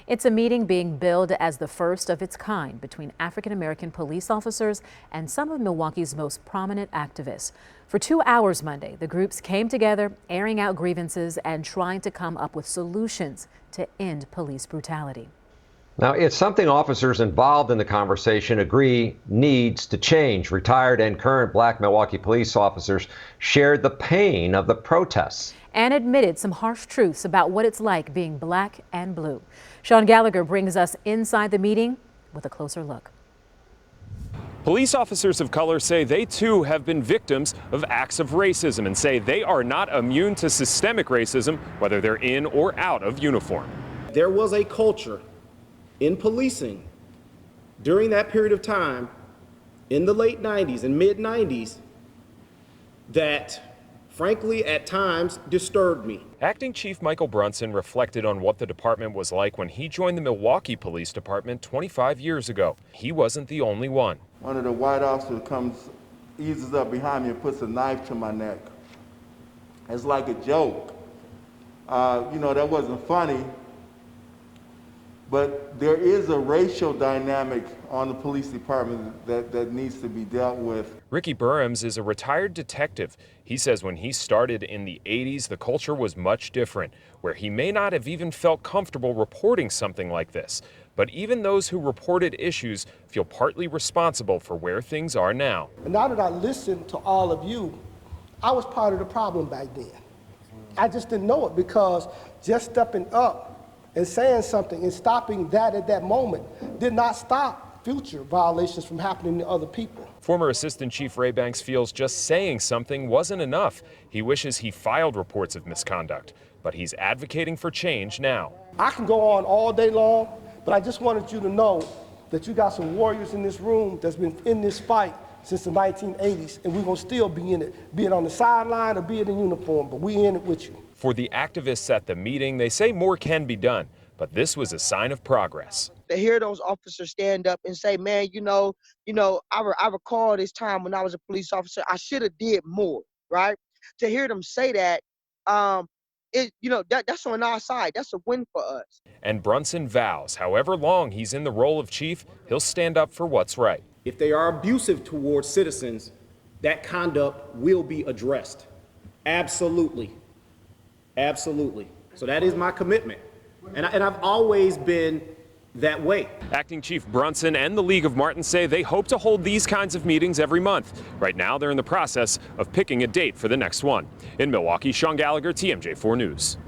It's a meeting being billed as the first of its kind between African-American police officers and some of Milwaukee's most prominent activists. For 2 hours Monday, the groups came together, airing out grievances and trying to come up with solutions to end police brutality. Now, it's something officers involved in the conversation agree needs to change. Retired and current Black Milwaukee police officers shared the pain of the protests And admitted some harsh truths about what it's like being black and blue. Sean Gallagher brings us inside the meeting with a closer look. Police officers of color say they too have been victims of acts of racism and say they are not immune to systemic racism, whether they're in or out of uniform. There was a culture in policing during that period of time in the late 90s and mid 90s that frankly at times disturbed me. Acting Chief Michael Brunson reflected on what the department was like when he joined the Milwaukee Police Department 25 years ago. He wasn't the only one. One of the white officers comes, eases up behind me and puts a knife to my neck. It's like a joke. That wasn't funny. But there is a racial dynamic on the police department that needs to be dealt with. Ricky Burhams is a retired detective. He says when he started in the 80s, the culture was much different, where he may not have even felt comfortable reporting something like this. But even those who reported issues feel partly responsible for where things are now. And now that I listen to all of you, I was part of the problem back then. I just didn't know it because just stepping up and saying something and stopping that at that moment did not stop future violations from happening to other people. Former Assistant Chief Ray Banks feels just saying something wasn't enough. He wishes he filed reports of misconduct, but he's advocating for change now. I can go on all day long, but I just wanted you to know that you got some warriors in this room that's been in this fight since the 1980s, and we're gonna still be in it, be it on the sideline or be it in uniform, but we in it with you. For the activists at the meeting, they say more can be done, but this was a sign of progress. To hear those officers stand up and say, man, I recall this time when I was a police officer, I should have did more, right? To hear them say that, that's on our side. That's a win for us. And Brunson vows, however long he's in the role of chief, he'll stand up for what's right. If they are abusive towards citizens, that conduct will be addressed. Absolutely. Absolutely. So that is my commitment. And I've always been that way. Acting Chief Brunson and the League of Martin say they hope to hold these kinds of meetings every month. Right now, they're in the process of picking a date for the next one. In Milwaukee, Sean Gallagher, TMJ4 News.